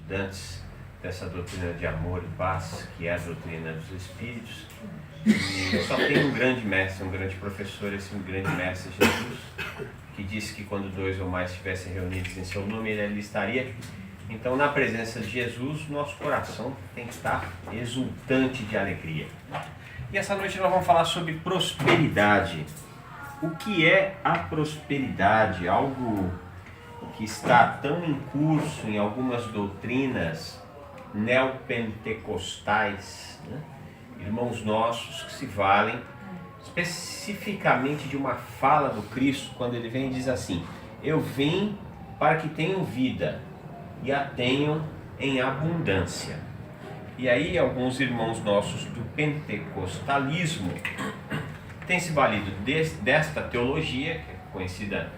estudantes dessa doutrina de amor e paz, que é a doutrina dos Espíritos. E só tem um grande mestre, um grande professor, esse grande mestre Jesus, que disse que quando 2 ou mais estivessem reunidos em seu nome, ele ali estaria. Então, na presença de Jesus, nosso coração tem que estar exultante de alegria. E essa noite nós vamos falar sobre prosperidade. O que é a prosperidade? Algo que está tão em curso em algumas doutrinas neopentecostais, né? Irmãos nossos que se valem especificamente de uma fala do Cristo, quando ele vem e diz assim: eu vim para que tenham vida e a tenham em abundância. E aí alguns irmãos nossos do pentecostalismo têm se valido desta teologia, que é conhecida,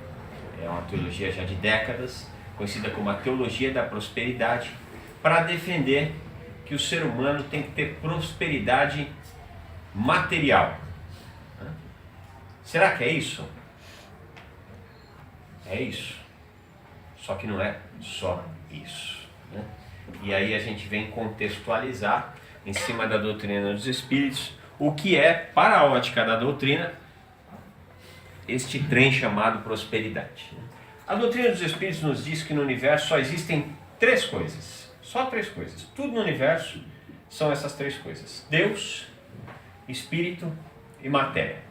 é uma teologia já de décadas, conhecida como a teologia da prosperidade, para defender que o ser humano tem que ter prosperidade material. Será que é isso? É isso. Só que não é só isso, né? E aí a gente vem contextualizar, em cima da doutrina dos Espíritos, o que é, para a ótica da doutrina, este trem chamado prosperidade. A doutrina dos Espíritos nos diz que no universo só existem 3 coisas. Só 3 coisas. Tudo no universo são essas 3 coisas: Deus, Espírito e matéria.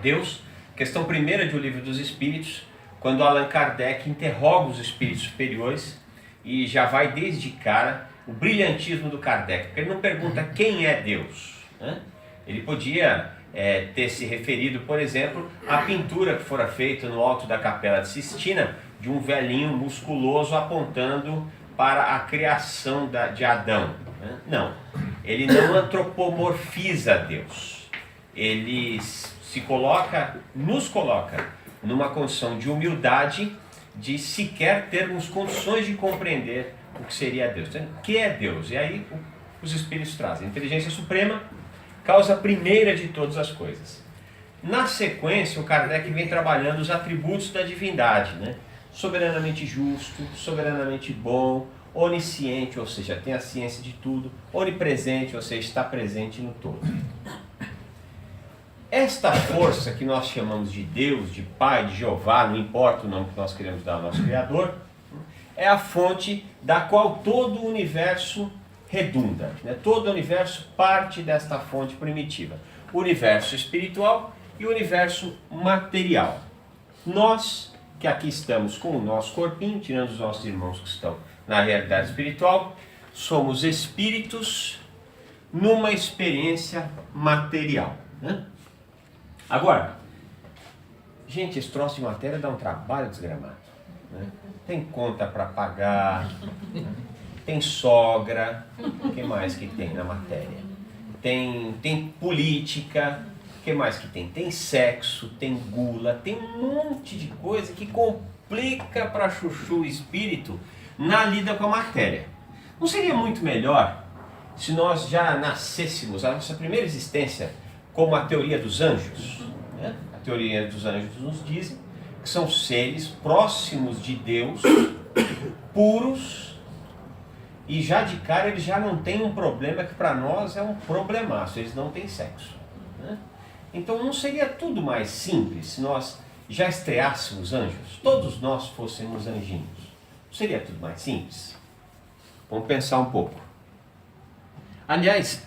Deus, questão primeira de O Livro dos Espíritos, quando Allan Kardec interroga os espíritos superiores, e já vai desde cara o brilhantismo do Kardec, porque ele não pergunta quem é Deus, né? Ele podia ter se referido, por exemplo, à pintura que fora feita no alto da Capela de Sistina, de um velhinho musculoso apontando para a criação de Adão, né? Não, ele não antropomorfiza Deus, ele nos coloca numa condição de humildade, de sequer termos condições de compreender o que seria Deus. Então, o que é Deus? E aí os Espíritos trazem: a inteligência suprema, causa primeira de todas as coisas. Na sequência, o Kardec vem trabalhando os atributos da divindade, né? Soberanamente justo, soberanamente bom, onisciente, ou seja, tem a ciência de tudo, onipresente, ou seja, está presente no todo. Esta força que nós chamamos de Deus, de Pai, de Jeová, não importa o nome que nós queremos dar ao nosso Criador, é a fonte da qual todo o universo redunda, né? Todo o universo parte desta fonte primitiva. O universo espiritual e o universo material. Nós, que aqui estamos com o nosso corpinho, tirando os nossos irmãos que estão na realidade espiritual, somos espíritos numa experiência material, né? Agora, gente, esse troço de matéria dá um trabalho desgramado, né? Tem conta para pagar, tem sogra, o que mais que tem na matéria? Tem política, o que mais que tem? Tem sexo, tem gula, tem um monte de coisa que complica para chuchu o espírito na lida com a matéria. Não seria muito melhor se nós já nascêssemos, a nossa primeira existência, como a teoria dos anjos, né? A teoria dos anjos nos diz que são seres próximos de Deus, puros, e já de cara eles já não têm um problema que para nós é um problemaço, eles não têm sexo, né? Então não seria tudo mais simples se nós já estreássemos anjos, todos nós fôssemos anjinhos? Não seria tudo mais simples? Vamos pensar um pouco. Aliás,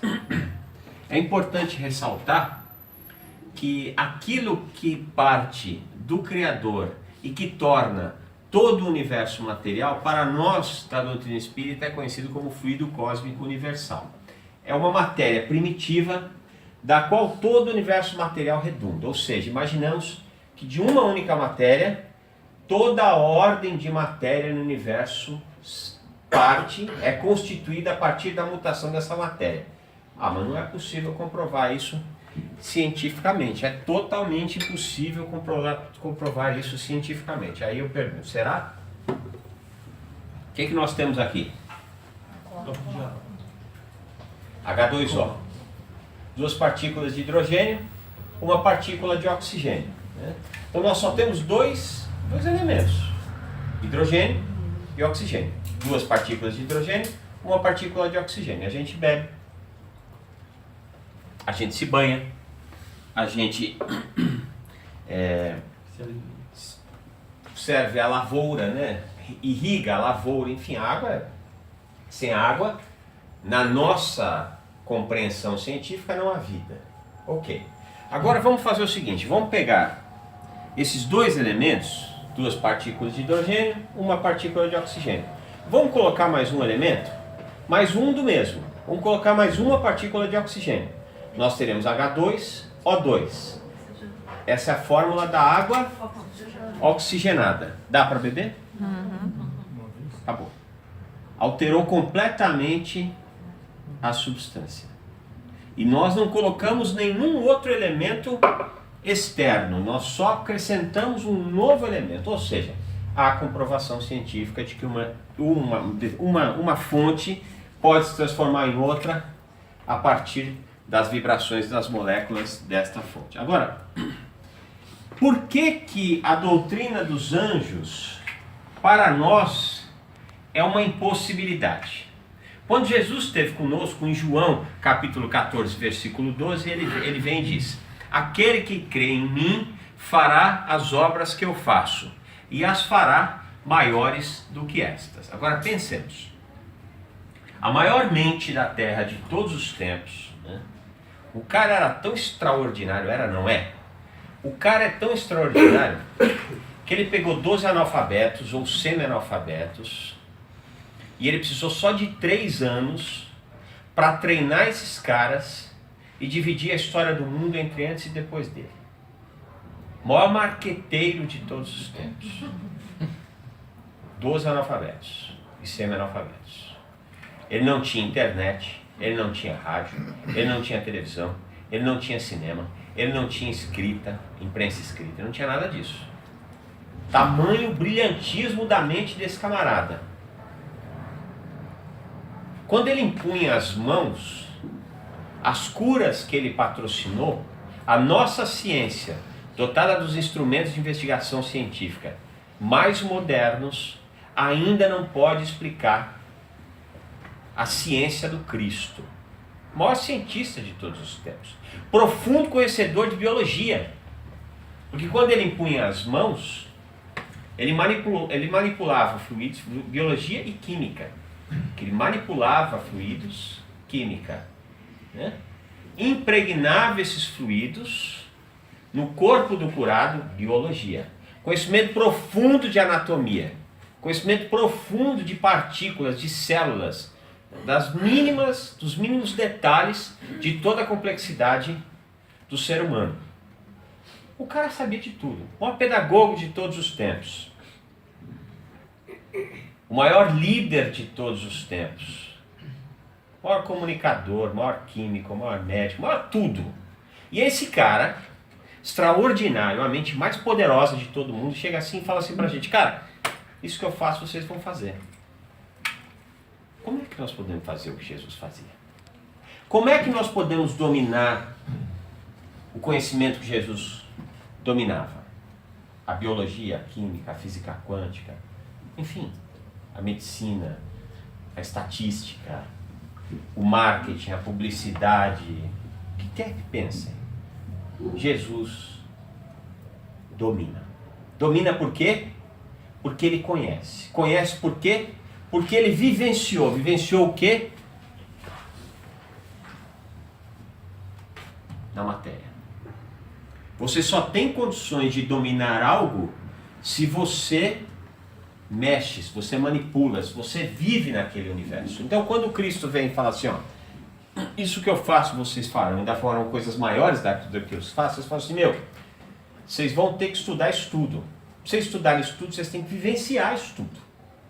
é importante ressaltar que aquilo que parte do Criador e que torna todo o universo material, para nós da doutrina espírita é conhecido como fluido cósmico universal. É uma matéria primitiva da qual todo o universo material redunda. Ou seja, imaginamos que de uma única matéria, toda a ordem de matéria no universo é constituída a partir da mutação dessa matéria. Ah, mas não é possível comprovar isso cientificamente. É totalmente impossível comprovar isso cientificamente. Aí eu pergunto, será? O que nós temos aqui? H2O. 2 partículas de hidrogênio, uma partícula de oxigênio, né? Então nós só temos dois elementos, hidrogênio e oxigênio. 2 partículas de hidrogênio, 1 partícula de oxigênio. A gente bebe, a gente se banha, a gente serve a lavoura, né? Irriga a lavoura, enfim, a água, sem água, na nossa compreensão científica, não há vida. Ok. Agora vamos fazer o seguinte, vamos pegar esses 2 elementos, 2 partículas de hidrogênio, 1 partícula de oxigênio. Vamos colocar mais um elemento, mais um do mesmo. Vamos colocar mais 1 partícula de oxigênio. Nós teremos H2O2. Essa é a fórmula da água oxigenada. Dá para beber? Acabou. Alterou completamente a substância. E nós não colocamos nenhum outro elemento externo, nós só acrescentamos um novo elemento, ou seja, há comprovação científica de que uma fonte pode se transformar em outra a partir das vibrações das moléculas desta fonte. Agora, por que a doutrina dos anjos, para nós, é uma impossibilidade? Quando Jesus esteve conosco em João, capítulo 14, versículo 12, ele vem e diz: aquele que crê em mim fará as obras que eu faço, e as fará maiores do que estas. Agora pensemos, a maior mente da terra de todos os tempos, né? O cara era tão extraordinário, não é? O cara é tão extraordinário que ele pegou 12 analfabetos ou semi-analfabetos e ele precisou só de 3 anos para treinar esses caras e dividir a história do mundo entre antes e depois dele. O maior marqueteiro de todos os tempos. 12 analfabetos e semi-analfabetos. Ele não tinha internet, ele não tinha rádio, ele não tinha televisão, ele não tinha cinema, ele não tinha escrita, imprensa escrita, ele não tinha nada disso. Tamanho brilhantismo da mente desse camarada. Quando ele impunha as mãos, as curas que ele patrocinou, a nossa ciência, dotada dos instrumentos de investigação científica mais modernos, ainda não pode explicar a ciência do Cristo. O maior cientista de todos os tempos. Profundo conhecedor de biologia. Porque quando ele impunha as mãos, ele manipulava fluidos, biologia e química. Que ele manipulava fluidos, química, né? Impregnava esses fluidos no corpo do curado, biologia. Conhecimento profundo de anatomia, conhecimento profundo de partículas, de células, dos mínimos detalhes de toda a complexidade do ser humano. O cara sabia de tudo, um pedagogo de todos os tempos. O maior líder de todos os tempos, o maior comunicador, o maior químico, o maior médico, o maior tudo. E esse cara, extraordinário, a mente mais poderosa de todo mundo, chega assim e fala assim pra gente: cara, isso que eu faço vocês vão fazer. Como é que nós podemos fazer o que Jesus fazia? Como é que nós podemos dominar o conhecimento que Jesus dominava? A biologia, a química, a física quântica, enfim, a medicina, a estatística, o marketing, a publicidade. O que quer que pensem? Jesus domina. Domina por quê? Porque ele conhece. Conhece por quê? Porque ele vivenciou. Vivenciou o quê? Na matéria. Você só tem condições de dominar algo se você mexe, se você manipula, se você vive naquele universo. Então, quando Cristo vem e fala assim, ó, isso que eu faço, vocês farão, ainda farão coisas maiores do que eu faço, vocês falam assim, vocês vão ter que estudar isso tudo. Para vocês estudarem isso tudo, vocês têm que vivenciar isso tudo.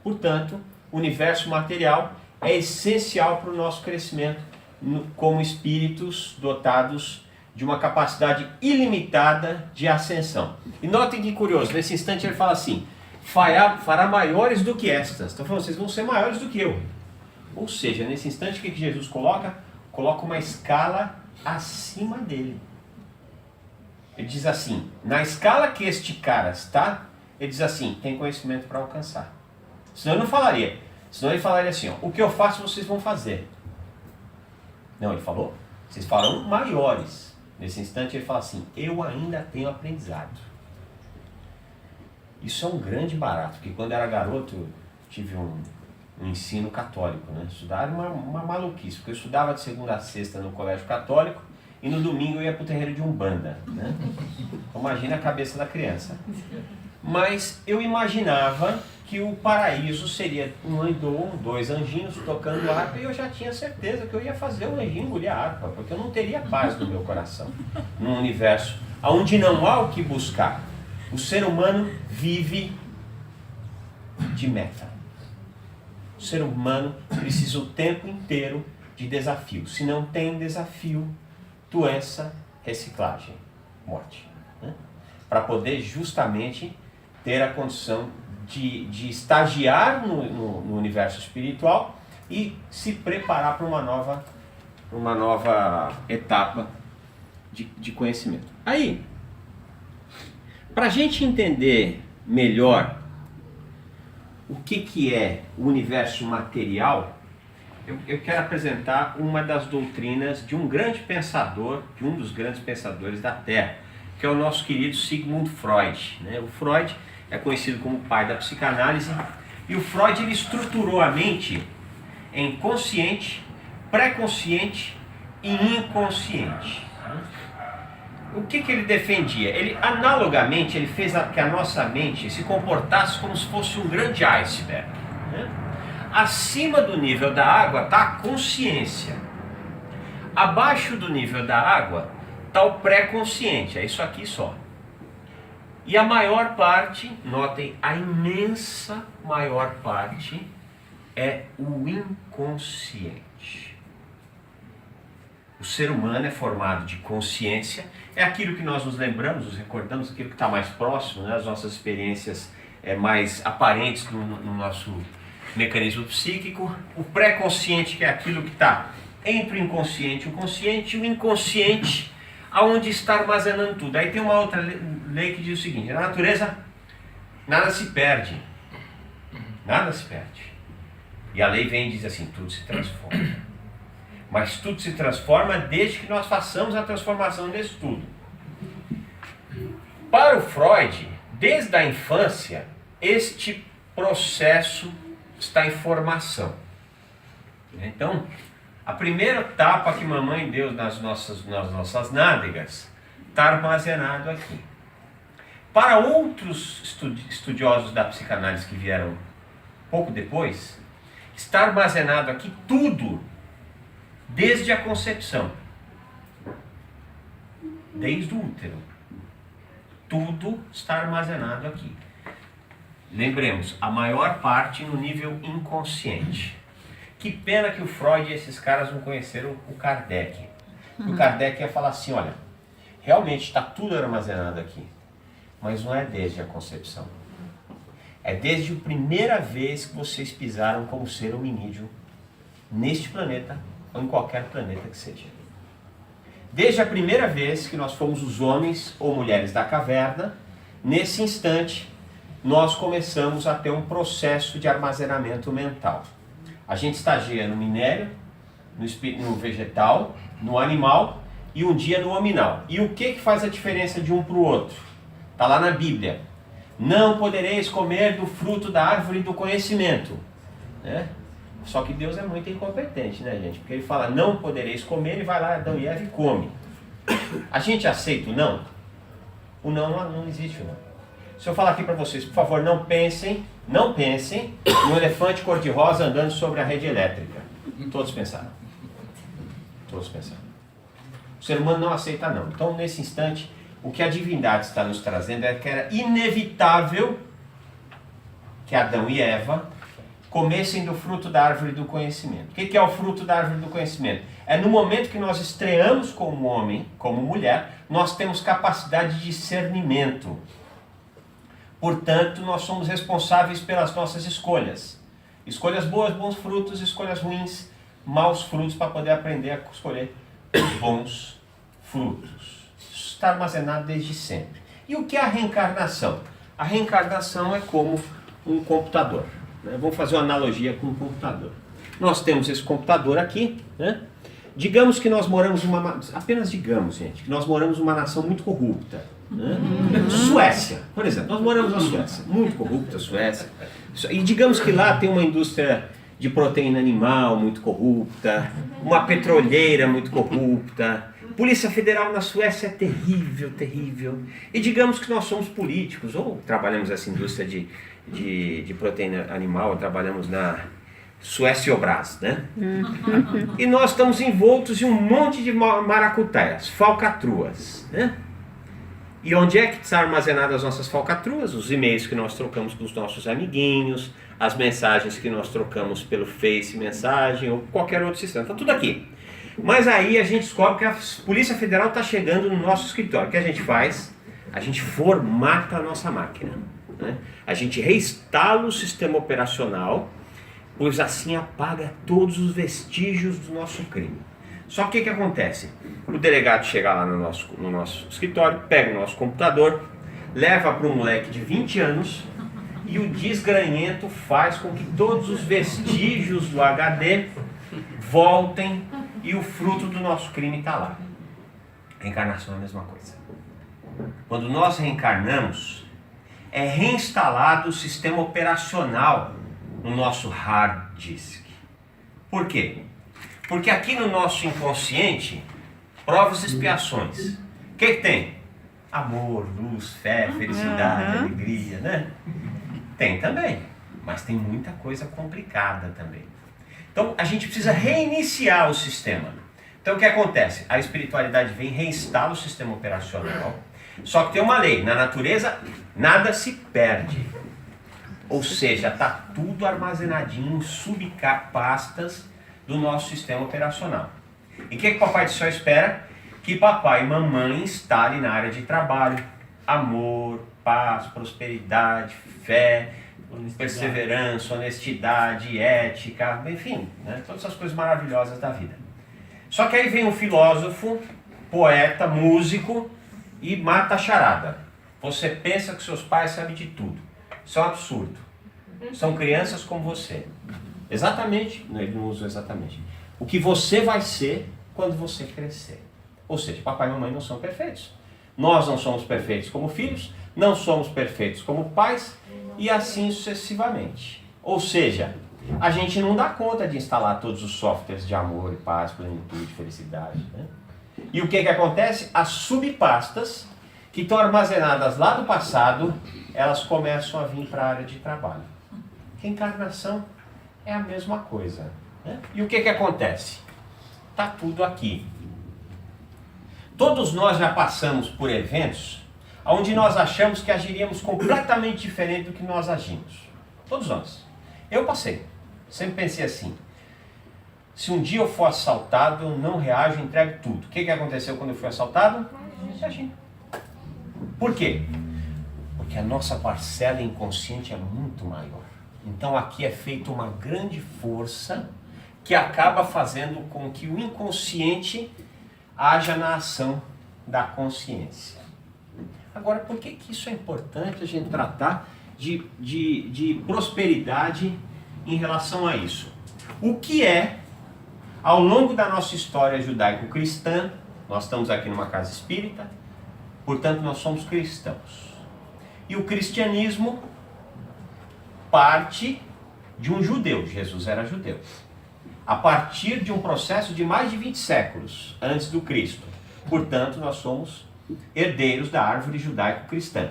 Portanto, o universo material é essencial para o nosso crescimento como espíritos dotados de uma capacidade ilimitada de ascensão. E notem que curioso, nesse instante ele fala assim, fará maiores do que estas. Então falando, vocês vão ser maiores do que eu. Ou seja, nesse instante o que Jesus coloca? Coloca uma escala acima dele. Ele diz assim, na escala que este cara está, ele diz assim, tem conhecimento para alcançar. Senão ele não falaria. Senão ele falaria assim, ó, o que eu faço vocês vão fazer. Não, ele falou, vocês farão maiores. Nesse instante ele fala assim, eu ainda tenho aprendizado. Isso é um grande barato, porque quando eu era garoto eu tive um ensino católico, né? Estudar era uma maluquice, porque eu estudava de segunda a sexta no colégio católico e no domingo eu ia para o terreiro de Umbanda, né? Então, imagina a cabeça da criança. Mas eu imaginava que o paraíso seria dois anjinhos tocando harpa, e eu já tinha certeza que eu ia fazer o anjinho engolir a harpa, porque eu não teria paz no meu coração, num universo onde não há o que buscar. O ser humano vive de meta. O ser humano precisa o tempo inteiro de desafio. Se não tem desafio, doença, reciclagem, morte. Né? Para poder justamente ter a condição de estagiar no universo espiritual e se preparar para uma nova etapa de conhecimento. Aí, para a gente entender melhor o que é o universo material, eu quero apresentar uma das doutrinas de um grande pensador, de um dos grandes pensadores da Terra, que é o nosso querido Sigmund Freud. Né? O Freud é conhecido como o pai da psicanálise, e o Freud ele estruturou a mente em consciente, pré-consciente e inconsciente. O que ele defendia? Ele, analogamente, ele fez que a nossa mente se comportasse como se fosse um grande iceberg. Né? Acima do nível da água está a consciência. Abaixo do nível da água está o pré-consciente, é isso aqui só. E a maior parte, notem, a imensa maior parte é o inconsciente. O ser humano é formado de consciência, é aquilo que nós nos lembramos, nos recordamos, aquilo que está mais próximo, né? As nossas experiências mais aparentes no nosso mecanismo psíquico. O pré-consciente, que é aquilo que está entre o inconsciente e o consciente, e o inconsciente, aonde está armazenando tudo. Aí tem uma outra lei que diz o seguinte: na natureza nada se perde, nada se perde. E a lei vem e diz assim: tudo se transforma. Mas tudo se transforma desde que nós façamos a transformação desse tudo. Para o Freud, desde a infância, este processo está em formação. Então, a primeira etapa que mamãe deu nas nossas nádegas está armazenado aqui. Para outros estudiosos da psicanálise que vieram pouco depois, está armazenado aqui tudo, desde a concepção, desde o útero. Tudo está armazenado aqui. Lembremos, a maior parte no nível inconsciente. Que pena que o Freud e esses caras não conheceram o Kardec. O Kardec ia falar assim: olha, realmente está tudo armazenado aqui, mas não é desde a concepção. É desde a primeira vez que vocês pisaram como ser hominídeo neste planeta, ou em qualquer planeta que seja. Desde a primeira vez que nós fomos os homens ou mulheres da caverna, nesse instante, nós começamos a ter um processo de armazenamento mental. A gente estagia no minério, no vegetal, no animal e um dia no hominal. E o que faz a diferença de um para o outro? Está lá na Bíblia. Não podereis comer do fruto da árvore do conhecimento. Né? Só que Deus é muito incompetente, né, gente? Porque ele fala, não podereis comer, e vai lá, Adão e Eva, e come. A gente aceita o não? O não existe o não. Se eu falar aqui para vocês, por favor, não pensem no elefante cor-de-rosa andando sobre a rede elétrica. Todos pensaram. Todos pensaram. O ser humano não aceita não. Então, nesse instante, o que a divindade está nos trazendo é que era inevitável que Adão e Eva comessem do fruto da árvore do conhecimento. O que é o fruto da árvore do conhecimento? É no momento que nós estreamos como homem, como mulher, nós temos capacidade de discernimento. Portanto, nós somos responsáveis pelas nossas escolhas. Escolhas boas, bons frutos; escolhas ruins, maus frutos, para poder aprender a escolher os bons frutos. Isso está armazenado desde sempre. E o que é a reencarnação? A reencarnação é como um computador. né? Vamos fazer uma analogia com o computador. Nós temos esse computador aqui, né? Digamos que nós moramos apenas digamos, gente, que nós moramos numa nação muito corrupta, né? Suécia, por exemplo, nós moramos na Suécia, muito corrupta a Suécia, e digamos que lá tem uma indústria de proteína animal muito corrupta, uma petroleira muito corrupta, Polícia Federal na Suécia é terrível, terrível, e digamos que nós somos políticos, ou trabalhamos nessa indústria de proteína animal, ou trabalhamos na Suécia-Obras, né? E nós estamos envoltos em um monte de maracutaias, falcatruas, né? E onde é que estão armazenadas as nossas falcatruas? Os e-mails que nós trocamos com os nossos amiguinhos, as mensagens que nós trocamos pelo Face mensagem ou qualquer outro sistema, está tudo aqui. Mas aí a gente descobre que a Polícia Federal está chegando no nosso escritório. O que a gente faz? A gente formata a nossa máquina, né? A gente reinstala o sistema operacional, pois assim apaga todos os vestígios do nosso crime. Só que o que acontece? O delegado chega lá no nosso escritório, pega o nosso computador, leva para um moleque de 20 anos e o desgranhento faz com que todos os vestígios do HD voltem e o fruto do nosso crime está lá. Reencarnação é a mesma coisa. Quando nós reencarnamos, é reinstalado o sistema operacional no nosso hard disk. Por quê? Porque aqui no nosso inconsciente, provas e expiações. O que tem? Amor, luz, fé, felicidade, alegria, né? Tem também, mas tem muita coisa complicada também. Então a gente precisa reiniciar o sistema. Então o que acontece? A espiritualidade vem, reinstala o sistema operacional, só que tem uma lei, na natureza nada se perde. Ou seja, está tudo armazenadinho em subpastas do nosso sistema operacional. E o que o Papai do Céu espera? Que papai e mamãe instalem na área de trabalho amor, paz, prosperidade, fé, perseverança, honestidade, ética, enfim, né? Todas essas coisas maravilhosas da vida. Só que aí vem um filósofo, poeta, músico e mata a charada. Você pensa que seus pais sabem de tudo. Isso é um absurdo. São crianças como você. Exatamente, ele não usou exatamente. O que você vai ser quando você crescer. Ou seja, papai e mamãe não são perfeitos. Nós não somos perfeitos como filhos, não somos perfeitos como pais e assim sucessivamente. Ou seja, a gente não dá conta de instalar todos os softwares de amor, paz, plenitude, felicidade, né? E o que acontece? As subpastas que estão armazenadas lá do passado, elas começam a vir para a área de trabalho. Reencarnação é a mesma coisa, né? E o que acontece? Está tudo aqui. Todos nós já passamos por eventos onde nós achamos que agiríamos completamente diferente do que nós agimos. Todos nós. Eu passei. Sempre pensei assim. Se um dia eu for assaltado, eu não reajo, entrego tudo. O que aconteceu quando eu fui assaltado? Agi. Por quê? Porque a nossa parcela inconsciente é muito maior. Então aqui é feita uma grande força que acaba fazendo com que o inconsciente haja na ação da consciência. Agora, por que isso é importante a gente tratar de prosperidade em relação a isso? O que é, ao longo da nossa história judaico-cristã, nós estamos aqui numa casa espírita, portanto nós somos cristãos. E o cristianismo parte de um judeu, Jesus era judeu. A partir de um processo de mais de 20 séculos antes do Cristo. Portanto, nós somos herdeiros da árvore judaico-cristã.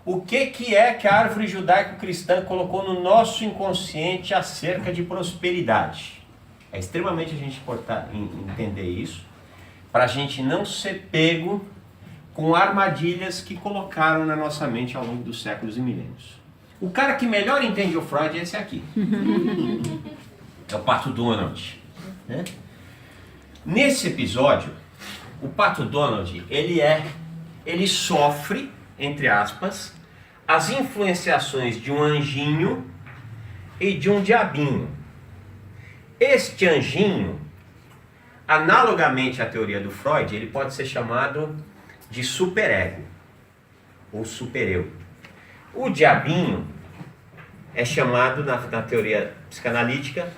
O que é que a árvore judaico-cristã colocou no nosso inconsciente acerca de prosperidade? É extremamente a gente entender isso, para a gente não ser pego com armadilhas que colocaram na nossa mente ao longo dos séculos e milênios. O cara que melhor entende o Freud é esse aqui. É o Pato Donald, né? Nesse episódio, o Pato Donald, ele sofre, entre aspas, as influenciações de um anjinho e de um diabinho. Este anjinho, analogamente à teoria do Freud, ele pode ser chamado de superego ou supereu. O diabinho é chamado na teoria psicanalítica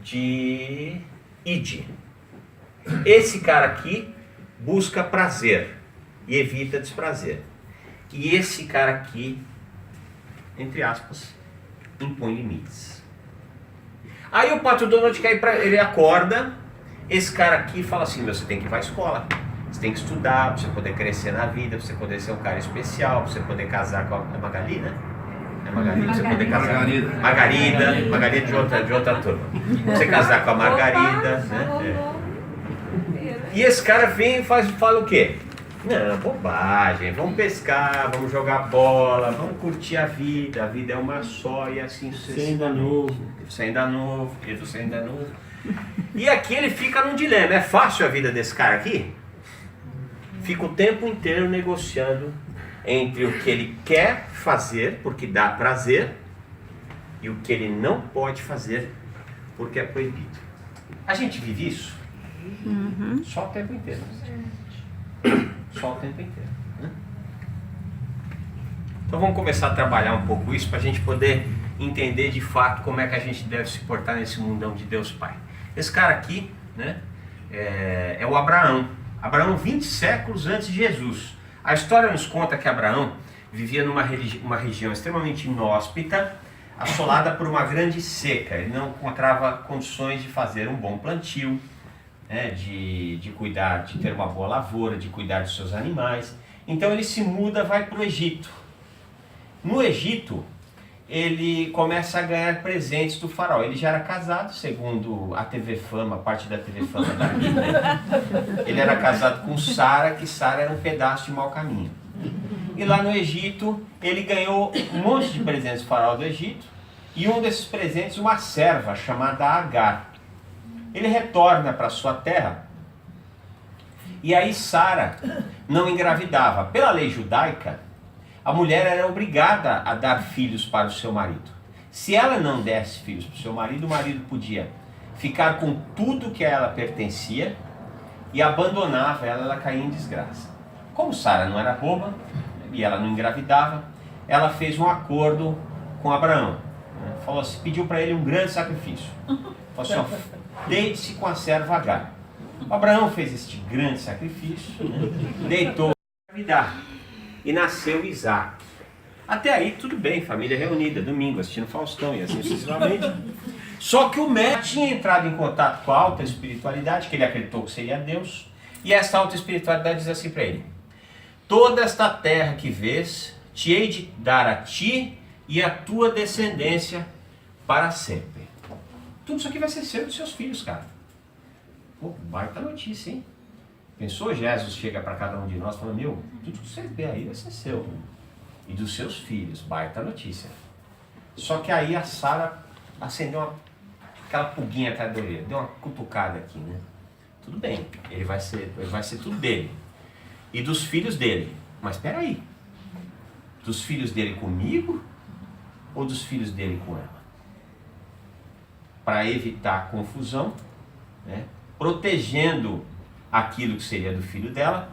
de id. Esse cara aqui busca prazer e evita desprazer. E esse cara aqui, entre aspas, impõe limites. Aí o Pato Donald ele acorda, esse cara aqui fala assim: meu, você tem que ir para a escola, você tem que estudar para você poder crescer na vida, para você poder ser um cara especial, para você poder casar com a Magali, né? É Magali, pra você poder casar. Margarida de outra turma. Pra você casar com a Margarida, né? E esse cara vem e fala o quê? Não, bobagem, vamos pescar, vamos jogar bola, vamos curtir a vida é uma só e assim sucessivamente. Você ainda é novo. E aqui ele fica num dilema. É fácil a vida desse cara aqui? Fica o tempo inteiro negociando entre o que ele quer fazer porque dá prazer e o que ele não pode fazer porque é proibido. A gente vive isso? Só o tempo inteiro. Só o tempo inteiro, né? Então vamos começar a trabalhar um pouco isso para a gente poder entender de fato como é que a gente deve se portar nesse mundão de Deus Pai. Esse cara aqui, né, é o Abraão. Abraão 20 séculos antes de Jesus. A história nos conta que Abraão vivia numa região extremamente inóspita, assolada por uma grande seca. Ele não encontrava condições de fazer um bom plantio, né, de cuidar, de ter uma boa lavoura, de cuidar dos seus animais. Então ele se muda, vai para o Egito. No Egito, ele começa a ganhar presentes do faraó. Ele já era casado, segundo a TV Fama, parte da TV Fama da Bíblia. Ele era casado com Sara, que Sara era um pedaço de mau caminho. E lá no Egito, ele ganhou um monte de presentes do faraó do Egito. E um desses presentes, uma serva chamada Agar. Ele retorna para sua terra. E aí Sara não engravidava. Pela lei judaica, a mulher era obrigada a dar filhos para o seu marido. Se ela não desse filhos para o seu marido, o marido podia ficar com tudo que a ela pertencia e abandonava ela, ela caía em desgraça. Como Sara não era boba e ela não engravidava, ela fez um acordo com Abraão. Falou assim, pediu para ele um grande sacrifício. Falou assim, ó, deite-se com a serva Agar. Abraão fez este grande sacrifício, deitou para engravidar. E nasceu Isaac. Até aí tudo bem, família reunida, domingo, assistindo Faustão e assim sucessivamente. Só que o médico tinha entrado em contato com a alta espiritualidade, que ele acreditou que seria Deus, e essa alta espiritualidade diz assim para ele: toda esta terra que vês, te hei de dar a ti e a tua descendência para sempre. Tudo isso aqui vai ser seu e dos seus filhos, cara. Pô, baita notícia, hein? Pensou? Jesus chega para cada um de nós e fala: meu, tudo que você vê aí vai ser seu e dos seus filhos. Baita notícia. Só que aí a Sara acendeu aquela pulguinha atrás da orelha, deu uma cutucada aqui, né? Tudo bem, ele vai ser tudo dele e dos filhos dele. Mas espera aí, dos filhos dele comigo ou dos filhos dele com ela? Para evitar confusão, né? Protegendo aquilo que seria do filho dela,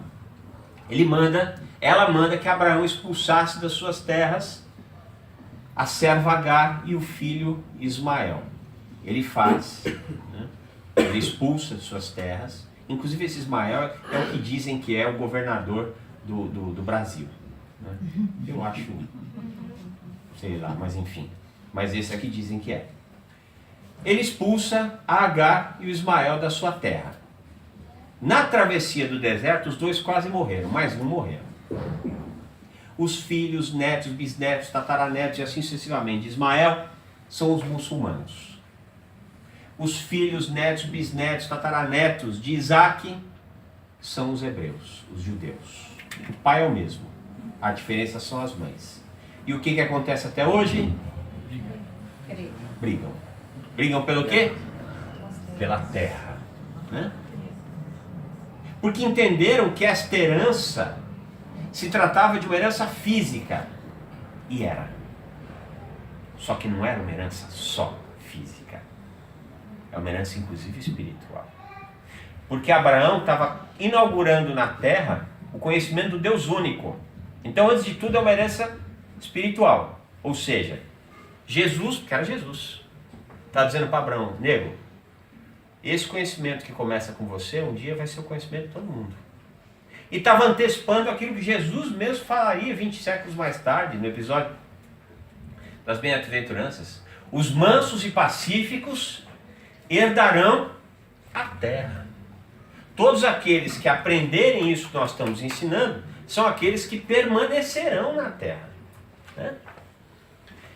ela manda que Abraão expulsasse das suas terras a serva Agar e o filho Ismael. Ele faz, né? Ele expulsa de suas terras. Inclusive esse Ismael é o que dizem que é o governador do Brasil, né? Eu acho, sei lá, mas enfim. Mas esse aqui dizem que é. Ele expulsa a Agar e o Ismael da sua terra. Na travessia do deserto, os dois quase morreram, mas não morreram. Os filhos, netos, bisnetos, tataranetos e assim sucessivamente de Ismael são os muçulmanos. Os filhos, netos, bisnetos, tataranetos de Isaac são os hebreus, os judeus. O pai é o mesmo, a diferença são as mães. E o que acontece até hoje? Brigam. Brigam pelo quê? Pela terra, né? Porque entenderam que esta herança se tratava de uma herança física. E era. Só que não era uma herança só física. É uma herança inclusive espiritual. Porque Abraão estava inaugurando na terra o conhecimento do Deus único. Então, antes de tudo, é uma herança espiritual. Ou seja, Jesus, porque era Jesus, está dizendo para Abraão, nego, esse conhecimento que começa com você, um dia vai ser o conhecimento de todo mundo. E estava antecipando aquilo que Jesus mesmo falaria 20 séculos mais tarde, no episódio das bem-aventuranças. Os mansos e pacíficos herdarão a terra. Todos aqueles que aprenderem isso que nós estamos ensinando, são aqueles que permanecerão na terra. Né?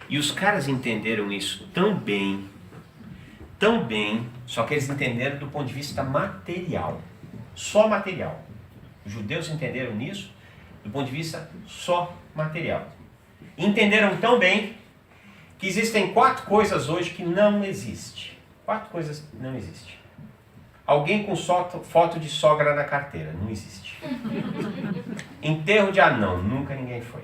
E os caras entenderam isso tão bem, só que eles entenderam do ponto de vista material. Só material. Os judeus entenderam nisso do ponto de vista só material. Entenderam tão bem que existem 4 coisas hoje que não existem. 4 coisas não existem. Alguém com foto de sogra na carteira, não existe. Enterro de anão, nunca ninguém foi.